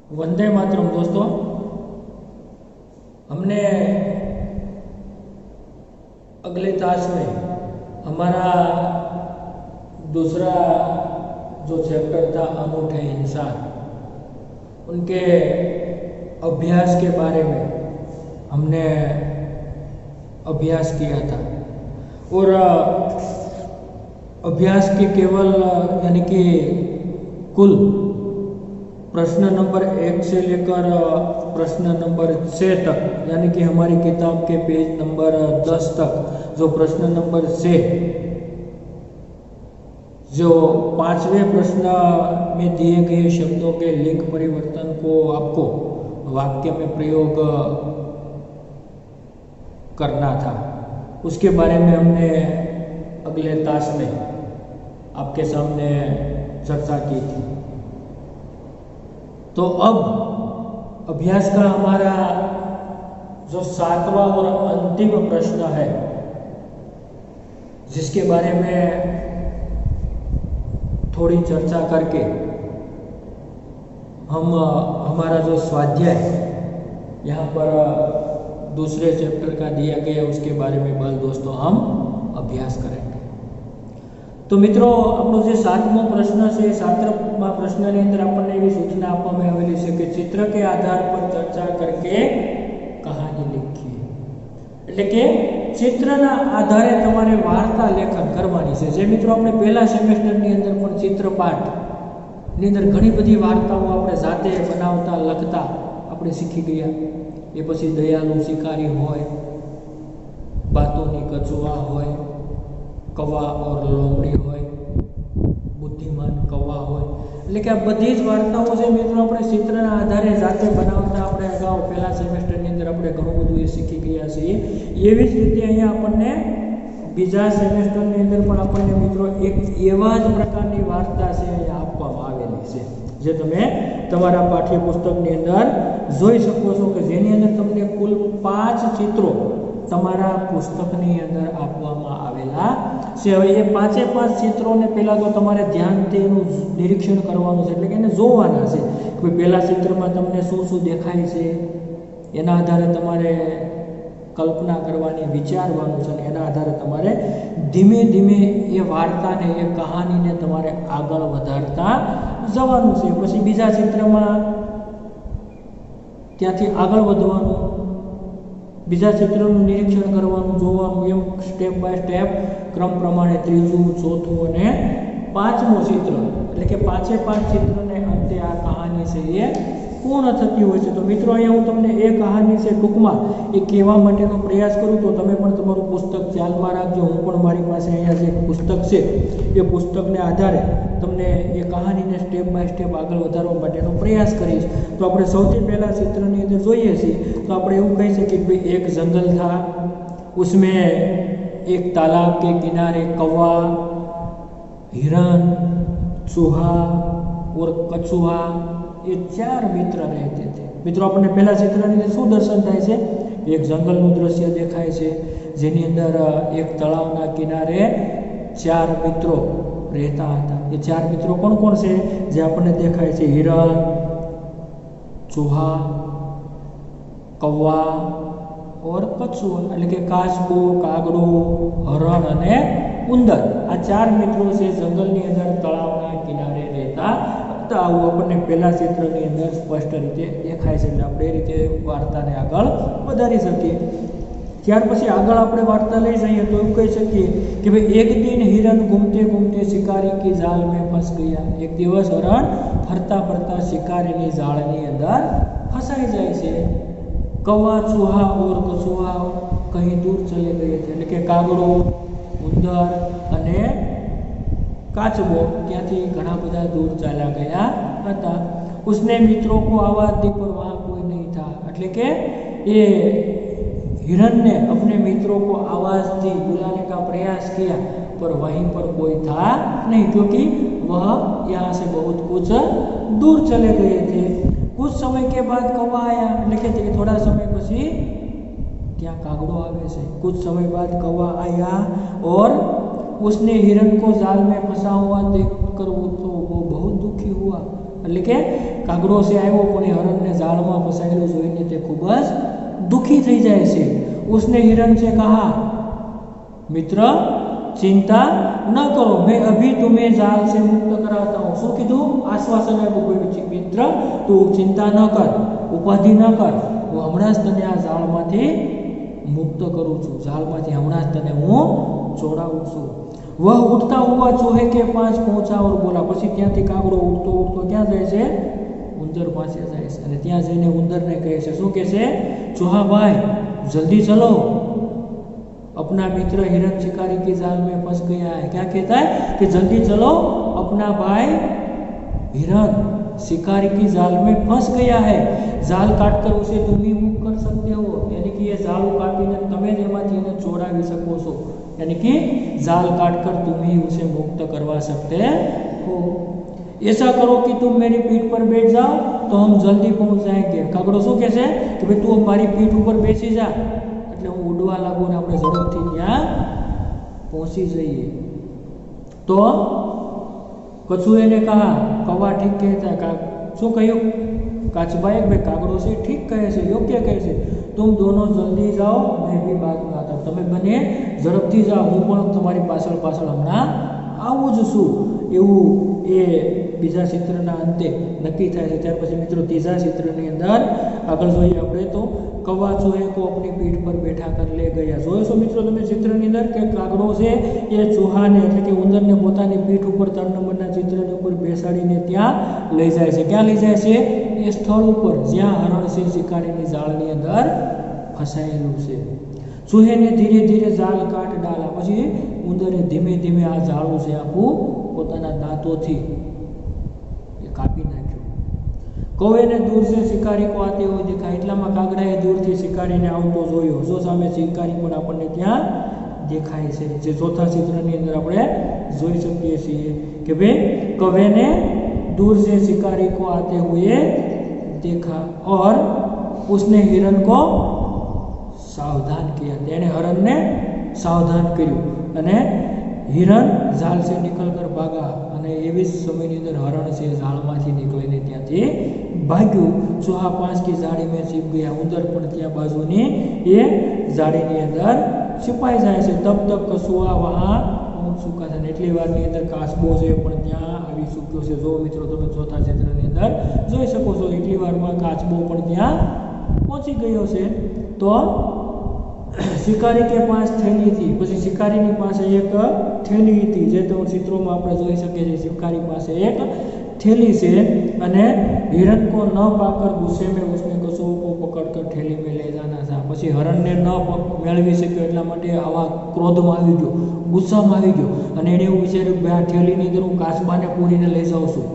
वंदे मातरम दोस्तों। हमने अगले तास में हमारा दूसरा जो चैप्टर था अनूठे इंसान, उनके अभ्यास के बारे में हमने अभ्यास किया था। और अभ्यास के केवल यानी कि कुल प्रश्न नंबर 1 से लेकर प्रश्न नंबर 6 तक, यानी कि हमारी किताब के पेज नंबर 10 तक जो प्रश्न नंबर 6 जो 5वें प्रश्न में दिए गए शब्दों के लिंग परिवर्तन को आपको वाक्य में प्रयोग करना था, उसके बारे में हमने अगले तास में आपके सामने चर्चा की थी। तो अब अभ्यास का हमारा जो 7वां और अंतिम प्रश्न है, जिसके बारे में थोड़ी चर्चा करके हम हमारा जो स्वाध्याय यहाँ पर दूसरे चैप्टर का दिया गया उसके बारे में बाल दोस्तों हम अभ्यास करेंगे। तो मित्रों, આપણો જે 7મો પ્રશ્ન છે, 7મા પ્રશ્નની અંદર આપણને એવી સૂચના આપવામાં આવેલી છે કે ચિત્ર કે આધાર પર ચર્ચા કરકે કહાની લખીએ। એટલે કે ચિત્રના આધારે તમારે વાર્તા લેખન કરવાની છે। જે મિત્રો આપણે પહેલા સેમેસ્ટરની અંદર પણ ચિત્રપાઠની અંદર ઘણી બધી વાર્તાઓ આપણે જાતે બનાવતા લખતા આપણે શીખી ગયા। એ પછી દયાલુ શિકારી હોય, બાતોની કચુઆ હોય, कवा और लोमड़ी होय, बुद्धिमान कवा होय, એટલે કે આ બધી જ વાર્તાઓ છે મિત્રો આપણે ચિત્રના આધારે જાતે બનાવતા આપણે અગાઉ પહેલા સેમેસ્ટરની અંદર આપણે ઘણું બધું એ શીખી ગયા છીએ। એવી જ રીતે અહીંયા આપણને બીજા સેમેસ્ટરની અંદર પણ આપણને મિત્રો એક એવા જ પ્રકારની વાર્તા છે અહીંયા આપવામાં આવેલી છે, જે તમે તમારા પાઠ્યપુસ્તકની અંદર જોઈ શકો છો કે જેની અંદર તમને કુલ 5 ચિત્રો તમારા પુસ્તકની અંદર આપવામાં આવેલા છે। હવે એ 5 ચિત્રોને પહેલાં તો તમારે ધ્યાનથી એનું નિરીક્ષણ કરવાનું છે, એટલે કે એને જોવાના છે। કોઈ પહેલા ચિત્રમાં તમને શું શું દેખાય છે એના આધારે તમારે કલ્પના કરવાની, વિચારવાનું છે, અને એના આધારે તમારે ધીમે ધીમે એ વાર્તાને, એ કહાનીને તમારે આગળ વધારતા જવાનું છે। પછી બીજા ચિત્રમાં ત્યાંથી આગળ વધવાનું, બીજા ચિત્રનું નિરીક્ષણ કરવાનું, જોવાનું, એમ સ્ટેપ બાય સ્ટેપ ક્રમ પ્રમાણે ત્રીજું, ચોથું અને 5મું ચિત્ર, એટલે કે 5 ચિત્રને અંતે આ કહાની છે એ પૂર્ણ થતી હોય છે। તો મિત્રો અહીંયા હું તમને એ કહાની છે ટૂંકમાં એ કહેવા માટેનો પ્રયાસ કરું, તો તમે પણ તમારું પુસ્તક ખ્યાલમાં રાખજો। હું પણ મારી પાસે અહીંયા જે પુસ્તક છે એ પુસ્તકને આધારે તમને એ કહાનીને સ્ટેપ બાય સ્ટેપ આગળ વધારવા માટેનો પ્રયાસ કરીશ। તો આપણે સૌથી પહેલા ચિત્રની અંદર જોઈએ છીએ તો આપણે એવું કહી શકીએ કે ભાઈ એક જંગલ था, उसमें एक तालाब के किनारे कौवा, हिरण, चूहा और कछुआ ये 4 मित्र रहते थे। मित्रों अपने पहला चित्रनी अंदर શું દર્શન થાય છે? એક જંગલનું દ્રશ્ય દેખાય છે, જેની અંદર એક તળાવના કિનારે 4 મિત્રો રહેતા હતા। એ 4 મિત્રો કોણ કોણ છે જે આપણને દેખાય છે? हिरण, चूहा, कौवा और कछुआ, એટલે કે કાચબો, કાગડો, હરણ અને ઉંદર। આ 4 મિત્રો છે જંગલની અંદર તળાવના કિનારે રહેતા હતા। આવું આપણને પહેલા ચિત્રની અંદર સ્પષ્ટ રીતે દેખાય છે, એટલે આપણે એ રીતે વાર્તાને આગળ વધારી શકીએ। ત્યાર પછી આગળ આપણે વાર્તા લઈ જઈએ તો એવું કહી શકીએ કે ભાઈ એક દિન हिरण घूमते घूमते शिकारी की जाल में फंस गया। એક દિવસ હરણ ફરતા ફરતા શિકારીની જાળની અંદર ફસાઈ જાય છે। कौवा, चूहा और कछुआ कहीं दूर चले गए थे, એટલે કે કાગડો, ઉંદર અને કાચબો ત્યાંથી ઘણા બધા दूर ચાલ્યા ગયા હતા। उसने मित्रों को आवाज दी पर वहाँ कोई नहीं था, એટલે કે ये हिरण ने अपने मित्रों को आवाज दी, बुलाने का प्रयास किया, पर वहीं पर कोई था नहीं, क्योंकि वह यहाँ से बहुत कुछ दूर चले गए थे। कुछ समय के बाद कौवा आया, એટલે કે થોડા સમય પછી ત્યાં કાગડો આવે છે। कुछ समय बाद कौवा आया और उसने हिरण को जाल में फंसा हुआ देखकर वो बहुत दुखी हुआ। એટલે કે કાગડો છે આવ્યો પણ એ હરણને જાળમાં ફસાયેલું જોઈને તે ખૂબ જ દુઃખી થઈ જાય છે. उसने हिरण से कहा, मित्र चिंता न करो, मैं अभी तुम्हें जाल से मुक्त कराता हूँ. શું કીધું? આશ્વાસન આપ્યું કોઈ મિત્ર તું ચિંતા ન કર, ઉપાધિ ન કર, હું હમણાં જ તને આ જાળમાંથી મુક્ત કરું છું, જાળમાંથી હમણાં જ તને હું છોડાવું છું. वह उठता हुआ चूहे के पास पहुंचा और बोला. પછી ત્યાંથી કાગડો ઉડતો ઉડતો ક્યાં જાય છે? ઉંદર પાસે જાય છે અને ત્યાં જઈને ઉંદરને કહે છે. શું કહે છે? चूहा भाई जल्दी चलो, अपना मित्र हिरण शिकारी की जाल में फंस गया है. क्या कहता है कि जल्दी चलो, अपना भाई हिरण शिकारी की जाल में फंस गया है, जाल काटकर उसे तुम ही मुक्त कर सकते हो. यानी कि ये जाल काटीने તમે જ એમાંથી એને છોડાવી શકો છો. यानी कि जाल काटकर तुम ही उसे मुक्त करवा सकते हो. ऐसा करो कि तुम मेरी पीठ पर बैठ जाओ तो हम जल्दी पहुंच जाएंगे. કાગડો શું કહે છે કે ભાઈ તું મારી પીઠ ઉપર બેસી જા એટલે હું ઉડવા લાગુ ને આપણે ઝડપથી ત્યાં પહોંચી જઈએ. તો કછુએ ने कहा, कौवा ठीक कहता है. શું કહ્યું? કાચબાએ ભાઈ કાગડો છે ઠીક કહે છે, યોગ્ય કહે છે. तुम दोनों जल्दी जाओ, मैं भी बाद में आता हूँ. તમે બંને ઝડપથી જાઓ, હું પણ તમારી પાછળ પાછળ હમણાં આવું જ છું. એવું એ બીજા ચિત્રના અંતે નક્કી થાય છે. ત્યાર પછી મિત્રો ત્રીજા ચિત્રની અંદર આગળ જોઈએ આપણે તો કૌવા ચૂહે को अपनी पीठ पर बैठा कर ले गया. જોયો છો મિત્રો તમે ચિત્રની અંદર કે કાગડો છે એ ચૂહાને એટલે કે ઉંદરને પોતાની પીઠ ઉપર 3 નંબરના ચિત્રની ઉપર બેસાડીને ત્યાં લઈ જાય છે. ક્યાં લઈ જાય છે? એ સ્થળ ઉપર જ્યાં હરણ છે શિકારીની જાળની અંદર ફસાયેલું છે. ચૂહે ने धीरे धीरे जाल काट डाला. પછી ઉંદરે ધીમે ધીમે આ જાળું છે આખું પોતાના દાંતોથી એ કાપી નાખ્યું. કૌવે ने दूर से शिकारी को आते हुए देखा. એટલામાં કાગડાએ દૂરથી શિકારીને આવતો જોયો. જો સામે શિકારી પણ આપણને ત્યાં દેખાય છે, જે ચોથા ચિત્રની અંદર આપણે જોઈ શકીએ છીએ કે ભાઈ कौवे ने दूर से शिकारी को आते हुए देखा और उसने हिरण को सावधान किया. तेने हरण ने सावधान કર્યું અને हिरण जाल से निकलकर भागा. અને એવી જ સમયની અંદર હરણ છે જાળમાંથી નીકળીને ત્યાંથી ભાગ્યું. चूहा पास की जाड़ी में छिप गया. ઉંદર પણ ત્યાં બાજુની એ જાળીની અંદર છુપાઈ જાય છે. तब तक कछुआ वहाँ पहुंच चुका था. એટલી વારની અંદર કાચબો છે પણ ત્યાં આવી ચૂક્યો છે. જો મિત્રો તમે ચોથા ચિત્રની અંદર જોઈ શકો છો એટલી વારમાં કાચબો પણ ત્યાં પહોંચી ગયો છે. તો શિકારી કે પાસ થેલી હતી. પછી શિકારીની પાસે એક થેલી હતી, જે તો ચિત્રોમાં આપણે જોઈ શકીએ છીએ. શિકારી પાસે એક थैली से અને हिरण को न पाकर गुस्से में उसने कछुओं को पकड़कर थैली में ले जाना था. પછી હરણને ન મેળવી શક્યો એટલા માટે આવા ક્રોધમાં આવી ગયો, ગુસ્સામાં આવી ગયો અને એણે એવું વિચાર્યું કે આ થેલીની અંદર હું કાચબાને પૂરીને લઈ જાઉં છું.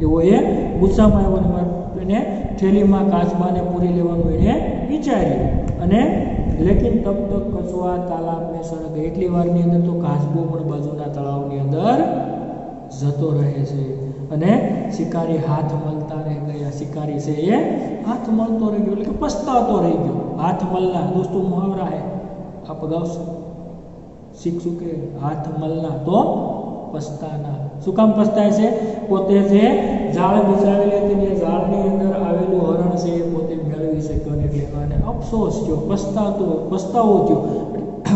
એવો એ ગુસ્સામાં આવ્યો અને એને થેલીમાં કાચબાને પૂરી લેવાનું એણે વિચાર્યું. અને लेकिन तब तक कछुआ तालाब में सड़ गया. એટલી વારની અંદર તો કાચબો પણ બાજુના તળાવની અંદર જતો રહે છે અને શિકારી હાથ મળતા રહી ગયા. શિકારી છે એ હાથ મળતો રહી ગયો એટલે કે પસ્તાતો રહી ગયો. હાથ મળના દોસ્તો મુહાવરા है, आप अगाઉ શીખશું કે હાથ મળના તો પસ્તાના. શું કામ પસ્તાય છે? પોતે જે જાળ બિછાવેલી હતી ને જાળની અંદર આવેલું હરણ છે એ પોતે મેળવી શક્યો ને એટલે અને અફસોસ થયો, પસ્તાવો થયો.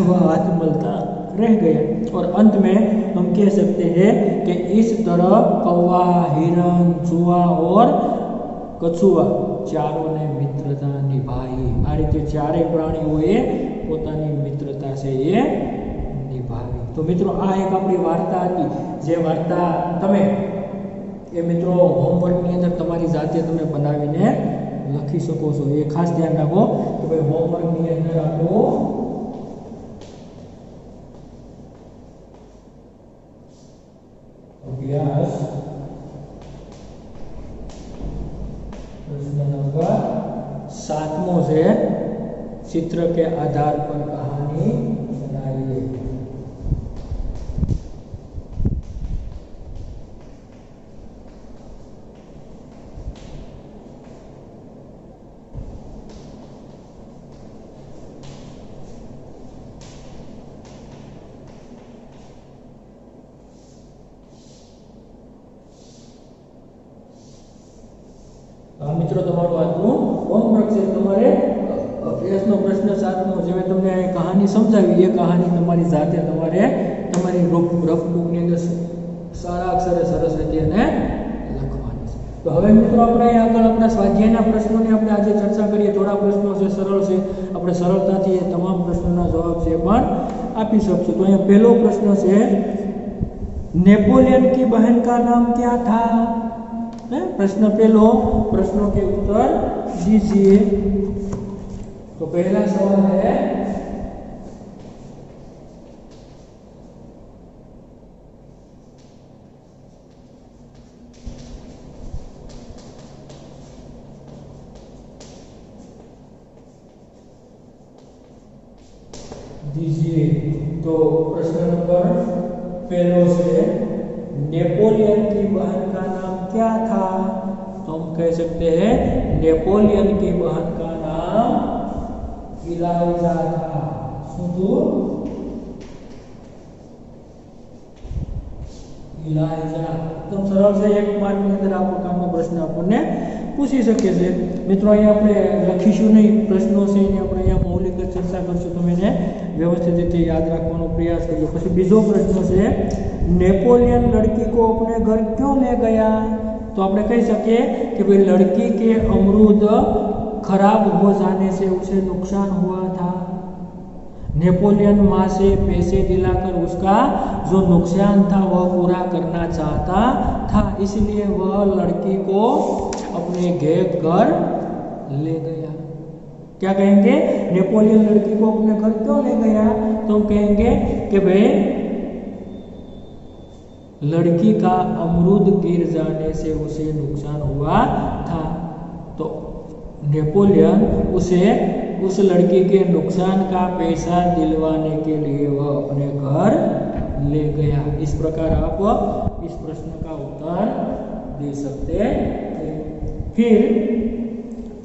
वह हाथ मलता रह गया. और अंत में हम कह सकते हैं कि इस तरह कौवा, हिरण, चूहा और कछुआ चारों ने मित्रता निभाई. आ रीते चारेय प्राणीओए પોતાની મિત્રતા છે એ નિભાવી. તો મિત્રો આ એક આપણી વાર્તા હતી, જે વાર્તા તમે એ મિત્રો હોમવર્કની અંદર તમારી જાતે તમે બનાવીને લખી શકો છો. એ ખાસ ધ્યાન રાખો કે ભાઈ હોમવર્કની અંદર આપણો अभ्यास प्रश्न नंबर 7 से चित्र के आधार पर कहानी बनाइए. આ મિત્રો તમારું આજનું હોમવર્ક છે. તમારે અભ્યાસનો પ્રશ્ન 7મો જે મેં તમને કહાની સમજાવી એ કહાની તમારી જાતે તમારે તમારી રફ બુકની અંદર સારા અક્ષરે સરસ રીતે એને લખવાની છે. તો હવે મિત્રો આપણે આગળ આપણા સ્વાધ્યાયના પ્રશ્નોની આપણે આજે ચર્ચા કરીએ. થોડા પ્રશ્નો છે સરળ છે, આપણે સરળતાથી એ તમામ પ્રશ્નોના જવાબ છે પણ આપી શકશું. તો અહીંયા પહેલો પ્રશ્ન છે, नेपोलियन की बहन का नाम क्या था? प्रश्न पहलो, प्रश्नों के उत्तर दीजिए. तो पहला सवाल है, दीजिए. तो प्रश्न नंबर पहलो से, नेपोलियन की बहन का नाम क्या था? तो हम कह सकते हैं नेपोलियन की बहन का नाम इलाइजा था. इलाइजा. एकदम सरल से 1 मार्क ની અંદર આ પ્રકારનો પ્રશ્ન આપણને પૂછી શકે છે. મિત્રો અહીંયા આપણે લખીશું નહીં, પ્રશ્નો છે એની આપણે અહીંયા મૌલિક ચર્ચા કરશું. તમે એને व्यवस्थित રીતે યાદ રાખવાનો પ્રયાસ કરજો. પછી બીજો પ્રશ્ન છે, नेपोलियन लड़की को अपने घर क्यों ले गया? तो આપણે કહી શકીએ કે ભાઈ लड़की के अमरूद खराब हो जाने से उसे नुकसान हुआ था. नेपोलियन माँ से पैसे दिलाकर उसका जो नुकसान था वह पूरा करना चाहता था, इसलिए वह लड़की को अपने घर ले गया. क्या कहेंगे? नेपोलियन लड़की को अपने घर क्यों ले गया? तो हम कहेंगे कि भाई लड़की का अमरूद गिर जाने से उसे नुकसान हुआ था, तो नेपोलियन उसे उस लड़की के नुकसान का पैसा दिलवाने के लिए वह अपने घर ले गया. इस प्रकार आप इस प्रश्न का उत्तर दे सकते हैं. फिर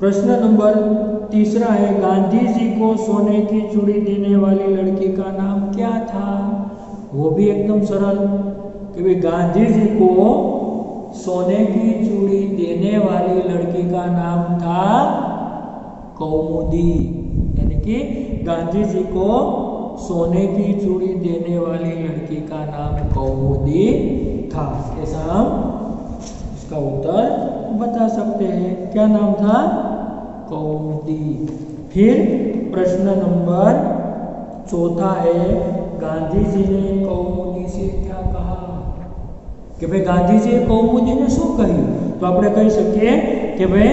प्रश्न नंबर तीसरा है, गांधी जी को सोने की चूड़ी देने वाली लड़की का नाम क्या था? वो भी एकदम सरल कि भाई गांधी जी को सोने की चूड़ी देने वाली लड़की का नाम था कौमुदी. यानी कि गांधी जी को सोने की चूड़ी देने वाली लड़की का नाम कौमुदी था. ऐसा हम इसका उत्तर बता सकते हैं. क्या नाम था? कौमुदी. फिर प्रश्न नंबर चौथा है, गांधी जी ने कौमुदी से क्या कहा? कि भाई गांधी जी कौमुदी ने शू કહ્યું? तो આપણે કહી શકીએ कि भाई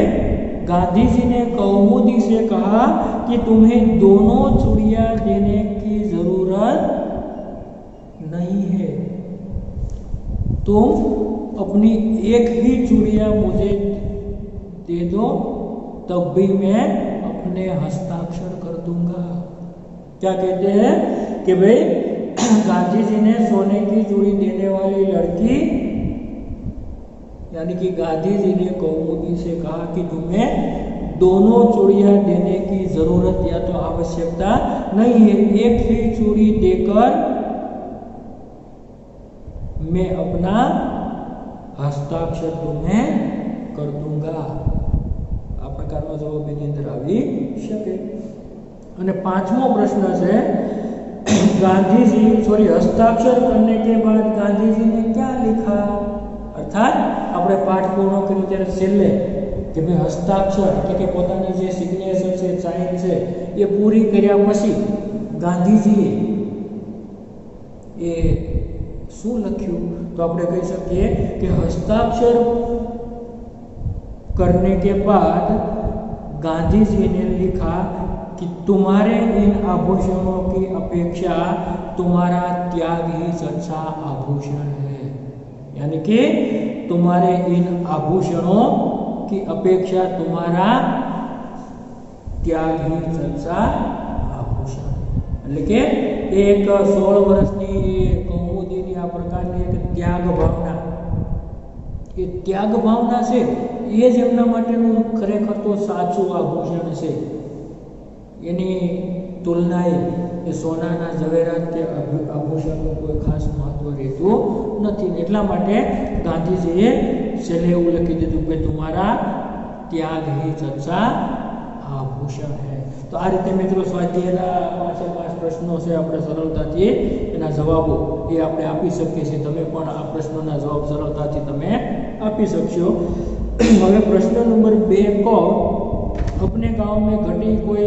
गांधी जी ने कौमुदी से कहा कि तुम्हें दोनों चूड़ियां देने की जरूरत नहीं है, तुम अपनी एक ही चूड़ियां मुझे दे दो, तब भी मैं अपने हस्ताक्षर कर दूंगा. क्या कहते हैं कि भाई गांधी जी ने सोने की चूड़ी देने वाली लड़की यानी कि गांधी जी ने कौमुदी से कहा कि तुम्हें दोनों चूड़ियां देने की जरूरत या तो आवश्यकता नहीं है, एक ही चूड़ी देकर मैं अपना हस्ताक्षर तुम्हें कर दूंगा. આ પ્રકારનો જવાબ એની અંદર આવી શકે. અને પાંચમો પ્રશ્ન છે, गांधी जी हस्ताक्षर करने के बाद गांधी जी ने क्या लिखा? अर्थात આપણે પાઠ પૂર્ણ કર્યો ત્યારે છેલ્લે કે ભાઈ હસ્તાક્ષર એટલે કે પોતાની જે સિગ્નેચર છે, સાઇન છે એ પૂરી કર્યા પછી ગાંધીજીએ એ શું લખ્યું? તો આપણે કહી શકીએ કે हस्ताक्षर करने के बाद गांधी जी ने लिखा कि तुम्हारे इन आभूषणों की अपेक्षा तुम्हारा त्याग ही सच्चा आभूषण है. यानी कि तुम्हारे इन आभूषणों की अपेक्षा तुम्हारा त्याग ही सच्चा आभूषण. એટલે કે એક 16 વર્ષની કૌમુદીની આ પ્રકારની એક ત્યાગ ભાવના, એ ત્યાગ ભાવના છે એ જ એમના માટેનું ખરેખર તો સાચું આભૂષણ છે. એની તુલનાએ એ સોનાના ઝવેરાત કે આભૂષણનું કોઈ ખાસ મહત્વ રહેતું નથી. એટલા માટે ગાંધીજીએ છેલ્લે એવું લખી દીધું કે તમારા त्याग ही सच्चा आभूषण है। तो आ रीते मित्रों स्वाध्यायना 5 प्रश्नों से આપણે સરળતાથી એના જવાબો એ આપણે આપી શકીએ છીએ। તમે પણ આ પ્રશ્નોના જવાબ સરળતાથી તમે આપી શકશો। હવે પ્રશ્ન નંબર 2 को अपने गांव में घटी कोई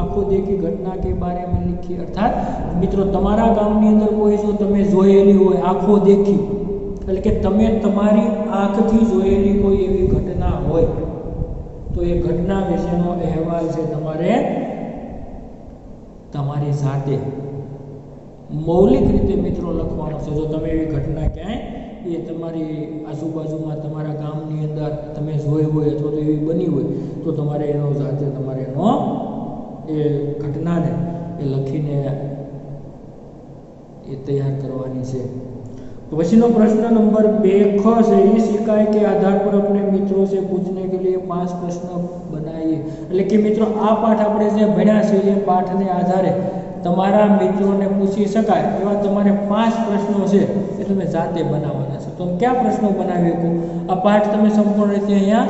आंखों देखी घटना के बारे में लिखी। अर्थात मित्रों तमारा गामनी अंदर कोई जो तमे जोयेली होय आंखों देखी એટલે કે તમે તમારી આંખથી જોયેલી કોઈ એવી ઘટના હોય તો એ ઘટના વિશેનો અહેવાલ છે તમારે તમારી સાથે મૌલિક રીતે મિત્રો લખવાનો છે। જો તમે એવી ઘટના ક્યાંય એ તમારી આજુબાજુમાં તમારા ગામની અંદર તમે જોઈ હોય અથવા તો એવી બની હોય તો તમારે એનો સાથે તમારે એનો એ ઘટનાને એ લખીને એ તૈયાર કરવાની છે। तो पछीनो प्रश्न नंबर 2 ख से इस इकाई के आधार पर अपने मित्रों से पूछने के लिए 5 प्रश्न बनाइए। એટલે કે મિત્રો આ પાઠ આપણે જે ભણ્યા છે એ પાઠને આધારે તમારા મિત્રોને પૂછી શકાય એવા તમારે 5 પ્રશ્નો છે એ તમે જાતે બનાવવાના છે। તો કયા પ્રશ્નો બનાવી શકો? આ પાઠ તમે સંપૂર્ણ રીતે અહીંયા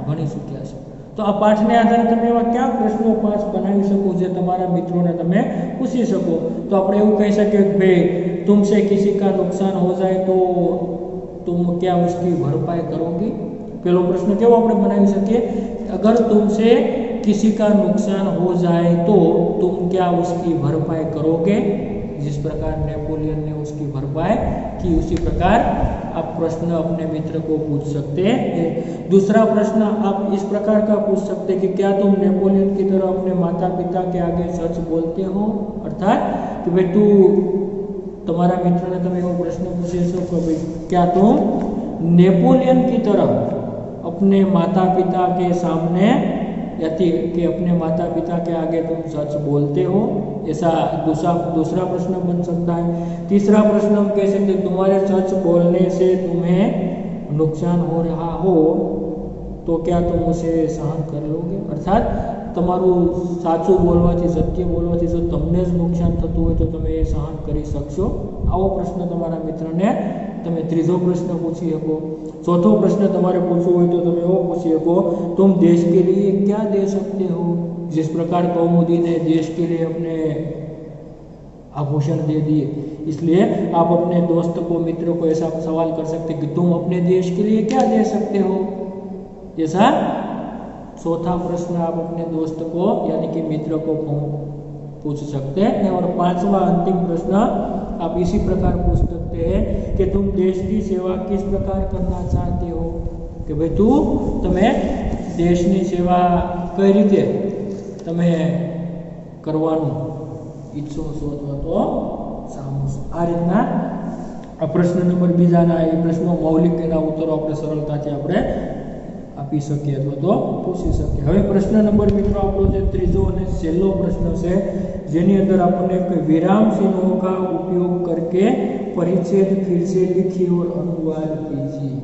ભણી ચૂક્યા છો તો આ પાઠને આધારે તમે એવા કયા પ્રશ્નો 5 બનાવી શકો જે તમારા મિત્રોને તમે પૂછી શકો? તો આપણે એવું કહી શકીએ કે ભાઈ तुमसे किसी का नुकसान हो जाए तो तुम क्या उसकी भरपाई करोगी? पहला प्रश्न क्या આપણે બનાવી શકીએ अगर तुमसे किसी का नुकसान हो जाए तो तुम क्या उसकी भरपाई करोगे? जिस प्रकार नेपोलियन ने उसकी भरपाई की उसी प्रकार आप प्रश्न अपने मित्र को पूछ सकते हैं। दूसरा प्रश्न आप इस प्रकार का पूछ सकते हैं कि क्या तुम नेपोलियन की तरह अपने माता पिता के आगे सच बोलते हो? अर्थात कि भाई तू तुम्हारा मित्र ने तुम्हें वो प्रश्न पूछे सो कि भाई क्या तुम नेपोलियन की तरह अपने माता पिता के सामने यानी कि अपने माता पिता के आगे तुम सच बोलते हो? ऐसा दूसरा प्रश्न बन सकता है। तीसरा प्रश्न हम कह सकते हैं तुम्हारे सच बोलने से तुम्हें नुकसान हो रहा हो तो क्या तुम उसे सहन कर लोगे? अर्थात તમારું સાચું બોલવાથી સત્ય બોલવાથી જો તમને જ નુકસાન થતું હોય તો તમે એ સહન કરી શકશો? આવો પ્રશ્ન તમારા મિત્રને તમે ત્રીજો પ્રશ્ન પૂછી શકો। ચોથો પ્રશ્ન તમારે પૂછવો હોય તો તમે એવો પૂછી શકો तुम देश के लिए क्या दे सकते हो? जिस प्रकार कौमुदी ने देश के लिए अपने आभूषण दे दिए इसलिए आप अपने दोस्त को मित्र को ऐसा सवाल कर सकते कि तुम अपने देश के लिए क्या दे सकते हो? जैसा चौथा प्रश्न आप अपने दोस्त को यानी कि मित्र को पूछ सकते हैं। और 5वां अंतिम प्रश्न आप इसी प्रकार पूछ सकते हैं कि तुम देश की सेवा किस प्रकार करना चाहते हो? कि भाई तू तमे देश की सेवा कई रीते तमे करवानुं ઈચ્છો છો અથવા તો સામો છો। આ રીતના આ પ્રશ્ન નંબર બીજાના એ પ્રશ્નો મૌલિક એના ઉત્તરો આપણે સરળતાથી આપણે આપી શકીએ અથવા તો પૂછી શકીએ। હવે પ્રશ્ન નંબર મિત્રો આપણો જે ત્રીજો અને છેલ્લો પ્રશ્ન છે જેની અંદર આપણને विराम चिन्हों का उपयोग करके परिच्छेद फिर से लिखिए और अनुवाद कीजिए।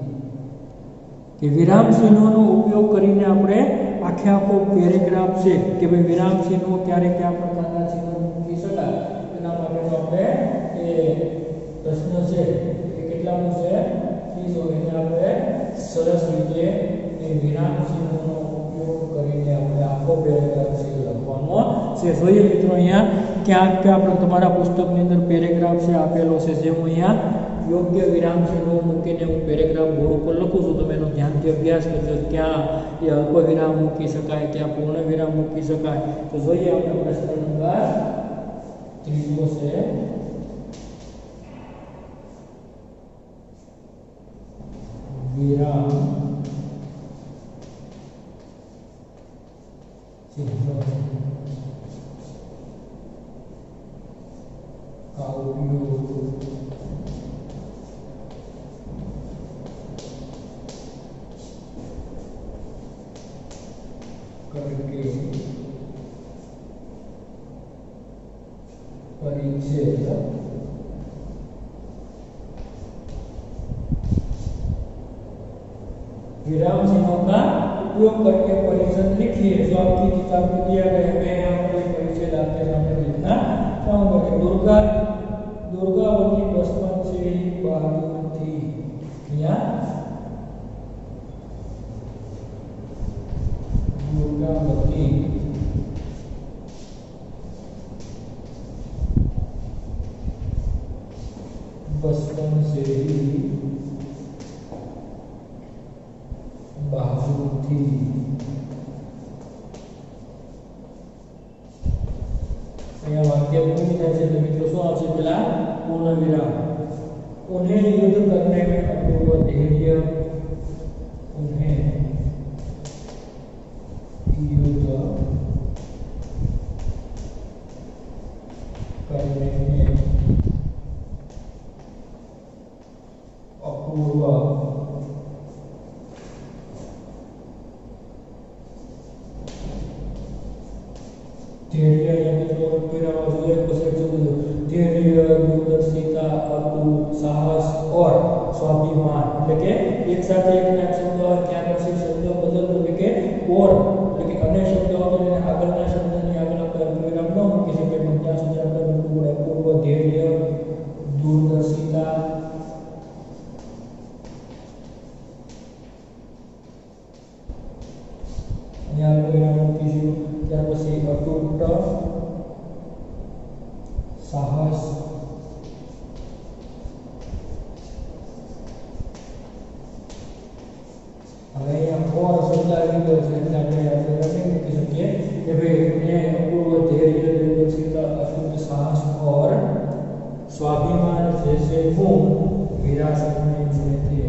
कि विराम चिन्होનો ઉપયોગ કરીને આપણે આખે આખો પેરેગ્રાફ છે કે ભાઈ વિરામ ચિહ્નો ક્યારે કયા પ્રકારના ચિહ્નો મૂકી શકાય એના માટેનો આપણે એ પ્રશ્ન છે એ કેટલામો છે 30 એને આપણે સરસ રીતે विराम चिन्हों उपयोग કરીને આપણે આખો પેરેગ્રાફ છે લખવાનો છે। જોઈએ મિત્રો અહીંયા ક્યાં ક્યાં તમારા પુસ્તકની અંદર પેરેગ્રાફ છે આપેલો છે જે હું અહીંયા યોગ્ય વિરામ ચિહ્નો મૂકીને હું પેરેગ્રાફ બોર્ડ ઉપર લખું છું। તમે એનો ધ્યાનથી અભ્યાસ કરજો ક્યાં એ અલ્પ વિરામ મૂકી શકાય ક્યાં પૂર્ણ વિરામ મૂકી શકાય। તો જોઈએ આપણે પ્રશ્ન નંબર 30 છે विराम का उपयोग करके परिच्छेद विराम चिन्हों का उपयोग करके परिच्छेद लिखिए। जो आपकी किताब में दिया गया है मैं यहाँ पर परिच्छेद आपके सामने लिखना चाहूंगा कि दुर्गावती बचपन से ही बहादुर थी। या નથી। અહીંયા वाक्य पूर्ण થાય છે તો મિત્રો શું આવશે પેલા પૂર્ણ વિરામ। उन्हें युद्ध करने में अपूर्व धैर्य, उन्हें युद्ध करने में अपूर्व धैर्य धैर्य, दूरदर्शिता, अतुल साहस और स्वाभिमान એટલે કે એક સાથે એક ના શબ્દ હોય ત્યાર પછી શબ્દ બદલવો એટલે કે ઓર એટલે કે અન્ય શબ્દ વગર એને આગળના શબ્દની આગળ આપણે વિરામ ન મૂકી શકીએ પણ ત્યાં સુધી આપણે મૂકવું પડે। પૂર્વ ધૈર્ય, दूरदर्शिता, અહીંયા આપણે વિરામ મૂકીશું। ત્યાર પછી અતૂટ साहस, હવે અહીંયા और शब्द આવી ગયો છે એટલે આપણે રમી મૂકી શકીએ કે ભાઈ એને અપૂર્व धैर्य, दूरदर्शिता, अतूट साहस और स्वाभिमान जैसे गुण विरासत में मिले थे।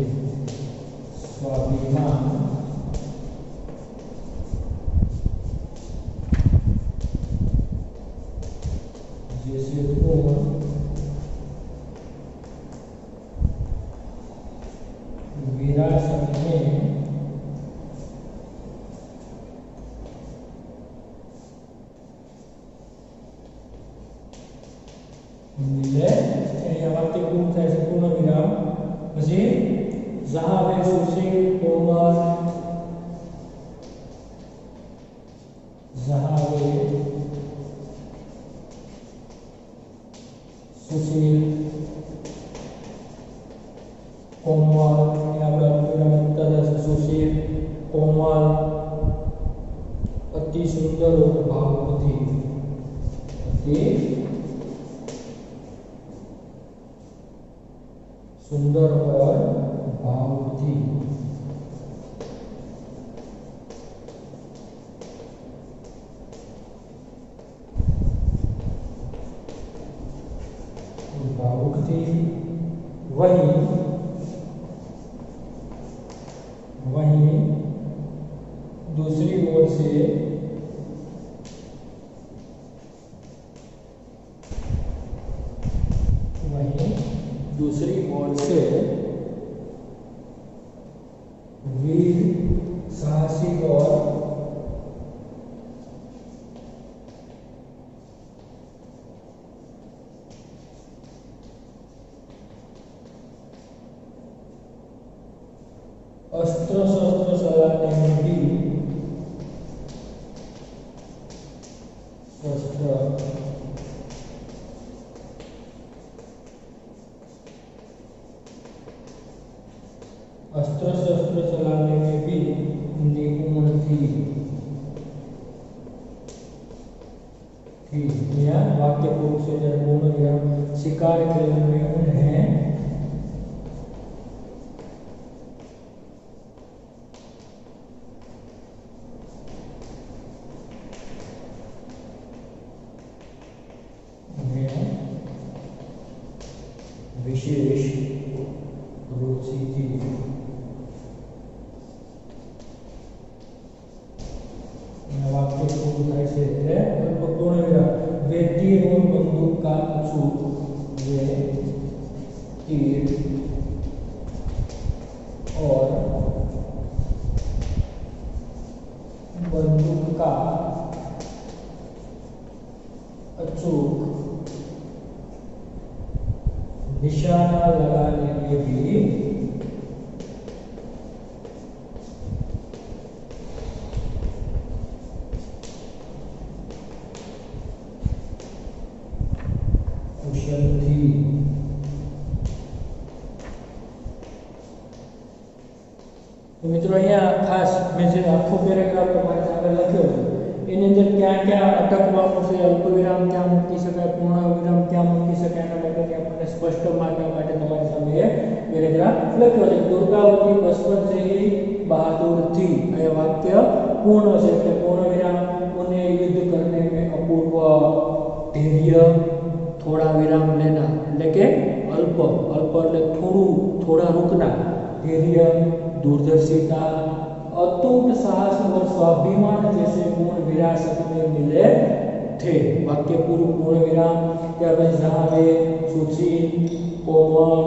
स्वाभिमान जैसे गुण विरासत में मिले। यहाँ वाक्य पूर्ण થાય છે પૂર્ણ વિરામ પછી जहाँ वे सुशील कोमल, जहाँ वे सुशील कोमल, यहाँ पर सुशील कोमल अति सुंदर और भावुक, अति सुंदर और भावुक थी। भावुक थी। वहीं दूसरी ओर से वीर, साहसिक और अस्त्र शस्त्र चलाने में भी अस्त्र शस्त्र चलाने में भी निपुण थी। यह वाक्य पूर्व से पूर्ण विराम शिकार खेलने में उन्हें विशेष रुचि थी। वाक्य पूर्ण થાય છે એટલે પૂર્ણ વિરામ वे तीर और बंदूक का अचूक, वे तीर और बंदूक का अचूक निशाना लगाने में भी कुशल थी। तो मित्रों अहींया खास मैं जे आखो पेरेग्राफ તમારી આગળ લખ્યો છે એની અંદર ક્યાં ક્યાં અટકવાનું છે, અલ્પવિરામ ક્યાં મૂકી શકાય, પૂર્ણ વિરામ ક્યાં મૂકી શકાય, એના માટે આપણને સ્પષ્ટ માનવા માટે તમારી સામે એક પેરેગ્રાફ લખ્યો છે. દુર્ગાવતી બચપન से ही बहादुर थी. ये वाक्य पूर्ण છે એટલે પૂર્ણ વિરામ. उन्हें युद्ध करने में अपूर्व धैर्य, थोड़ा विराम लेना એટલે કે अल्प એટલે થોડું, થોડા रुकना, धैर्य, दूरदर्शिता, अटूट साहस और स्वाभिमान जैसे गुण विरासत में मिले थे. वाक्य पूर्ण विराम. ત્યાર પછી जहाँ वे सुशील, कोमल,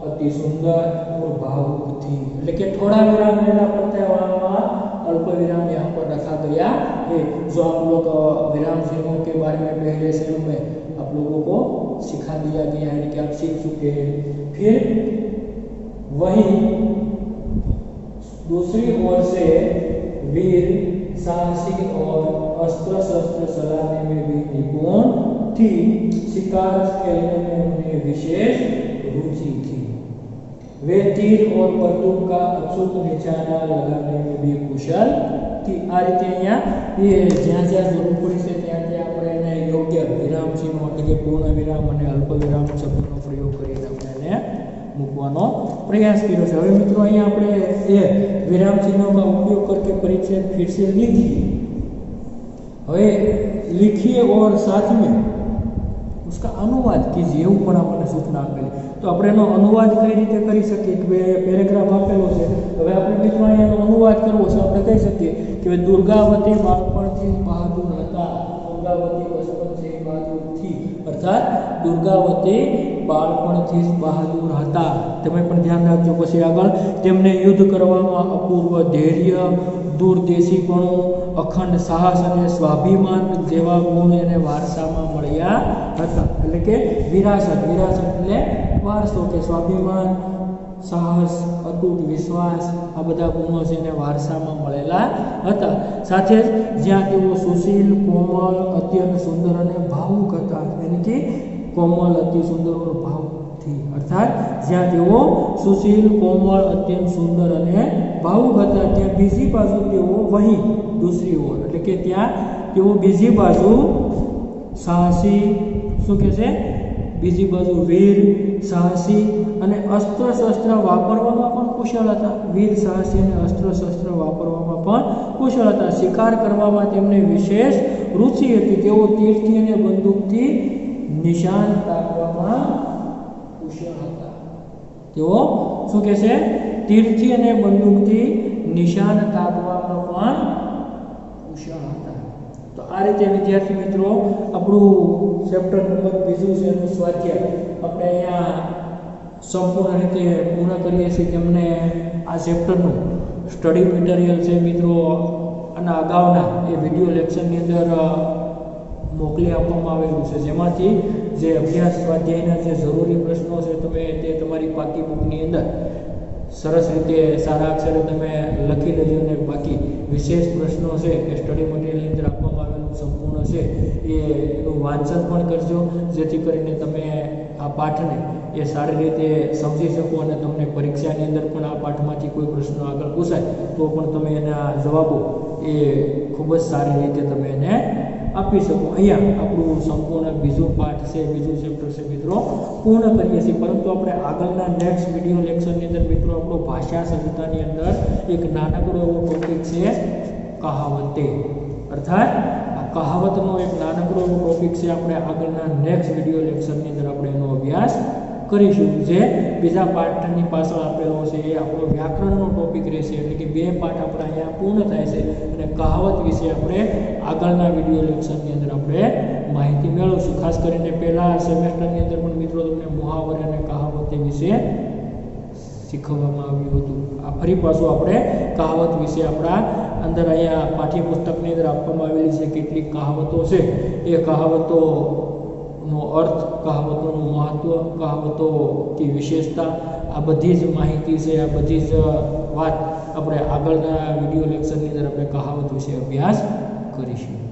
अति सुंदर और भावुक थी એટલે કે થોડા विराम लेना पड़ता है, वहाँ अल्प विराम यहाँ पर रखा गया है. जो आप लोग विराम चिन्हों के बारे में पहले से में आप लोगों को सिखा दिया गया है कि आप सीख चुके हैं. फिर वही दूसरी ओर से वीर, साहसी और अस्त्र शस्त्र चलाने में भी निपुण थी. शिकार खेलने में उन्हें विशेष रुचि थी. वे तीर और बंदूक का अचूक निशाना लगाने में भी कुशल थी. आ रीते अहींया ये ज्यां ज्यां જરૂર પડી છે ત્યાં ત્યાં આપણે એને યોગ્ય વિરામ ચિહ્નો એટલે કે પૂર્ણ વિરામ અને અલ્પ વિરામ શબ્દનો પ્રયોગ કરીને આપણે એને મૂકવાનો પ્રયાસ કર્યો છે. હવે મિત્રો અહીંયા આપણે એ વિરામ ચિહ્નોનો ઉપયોગ करके परिचय फिर से लिखिए. હવે लिखिए और साथ में उसका अनुवाद कीजिए એવું પણ આપણને સૂચના આપેલી. તો આપણે એનો અનુવાદ કઈ રીતે કરી શકીએ કે પેરેગ્રાફ આપેલો છે, હવે આપણે મિત્રો એનો અનુવાદ કરવો છે. આપણે કહી શકીએ કે દુર્ગાવતી બાળપણથી બહાદુર હતા. દુર્ગાવતી બચપનથી બહાદુર थी અર્થાત દુર્ગાવતી બાળપણથી બહાદુર હતા. તમે પણ ધ્યાન રાખજો. પછી આગળ તેમને યુદ્ધ કરવામાં અપૂર્વ ધૈર્ય, દૂરદેશીપણું, અખંડ સાહસ અને સ્વાભિમાન જેવા ગુણ એને વારસામાં મળ્યા હતા. એટલે કે વિરાસત એટલે વારસો કે સ્વાભિમાન, સાહસ, અતૂટ વિશ્વાસ આ બધા ગુણો છે એને વારસામાં મળેલા હતા. સાથે જ જ્યાં તેઓ સુશીલ, કોમલ, અત્યંત સુંદર અને ભાવુક હતા. એટલે કે કોમલ, અતિ સુંદર और भावुक थी अर्थात જ્યાં તેઓ સુશીલ, કોમલ, અત્યંત સુંદર અને ભાવુક હતા ત્યાં બીજી બાજુ તેઓ વહી दूसरी ओर એટલે કે ત્યાં તેઓ બીજી બાજુ સાહસી, શું કહે છે, બીજી બાજુ વીર, સાહસી અને અસ્ત્ર શસ્ત્ર વાપરવામાં પણ કુશળ હતા. વીર, સાહસી અને અસ્ત્ર શસ્ત્ર વાપરવામાં પણ કુશળ હતા. શિકાર કરવામાં તેમને વિશેષ રુચિ હતી. તેઓ તીરથી અને બંદૂકથી નિશાન તાકવામાં કુશળ હતા. તેઓ શું કહે છે, તીરથી અને બંદૂકથી નિશાન તાકવામાં પણ કુશળ હતા. તો આ રીતે વિદ્યાર્થી મિત્રો આપણું ચેપ્ટર નંબર 2 છે એનું સ્વાધ્યાય આપણે અહીંયા સંપૂર્ણ રીતે પૂર્ણ કરીએ છીએ. તેમને આ ચેપ્ટરનું સ્ટડી મટીરિયલ છે મિત્રો અને અગાઉના એ વિડીયો લેક્ચરની અંદર મોકલી આપવામાં આવેલું છે, જેમાંથી જે અભ્યાસ સ્વાધ્યાયના જે જરૂરી પ્રશ્નો છે તમે તે તમારી પાકી બુકની અંદર સરસ રીતે સારા અક્ષરે તમે લખી લેજો. અને બાકી વિશેષ પ્રશ્નો છે કે સ્ટડી મટીરિયલની અંદર આપવામાં આવેલું સંપૂર્ણ છે એનું વાંચન પણ કરજો, જેથી કરીને તમે આ પાઠને એ સારી રીતે સમજી શકો અને તમને પરીક્ષાની અંદર પણ આ પાઠમાંથી કોઈ પ્રશ્નો આગળ પૂછાય તો પણ તમે એના જવાબો એ ખૂબ જ સારી રીતે તમે એને આપી શકો. અહીંયા આપણું સંપૂર્ણ બીજું પાઠ છે, બીજું ચેપ્ટર છે મિત્રો પૂર્ણ કરીએ છીએ. પરંતુ આપણે આગળના નેક્સ્ટ વિડીયો લેક્ચરની અંદર મિત્રો આપણો ભાષા સજ્જતાની અંદર એક નાનકડો એવો ટોપિક છે કહાવતે. અર્થાત આ કહાવતનો એક નાનકડો એવો ટોપિક છે. આપણે આગળના નેક્સ્ટ વિડીયો લેક્ચરની અંદર આપણે એનો અભ્યાસ કરીશું. જે બીજા પાઠની પાછળ આપેલો છે એ આપણો વ્યાકરણનો ટોપિક રહેશે. એટલે કે 2 પાઠ આપણા અહીંયા પૂર્ણ થાય છે અને કહાવત વિશે આપણે આગળના વિડીયો લેક્ચરની અંદર આપણે માહિતી મેળવશું. ખાસ કરીને પહેલા સેમેસ્ટરની અંદર પણ મિત્રો તમને મુહાવરે અને કહાવત વિશે શીખવવામાં આવ્યું હતું. આ ફરી પાછું આપણે કહાવત વિશે આપણા અંદર અહીંયા પાઠ્યપુસ્તકની અંદર આપવામાં આવેલી છે કેટલીક કહાવતો છે. એ કહાવતોનો અર્થ, કહાવતોનું મહત્વ, કહાવતોની વિશેષતા આ બધી જ માહિતી છે, આ બધી જ વાત આપણે આગળના વિડીયો લેક્ચરની અંદર આપણે કહાવત વિશે અભ્યાસ કરીશું.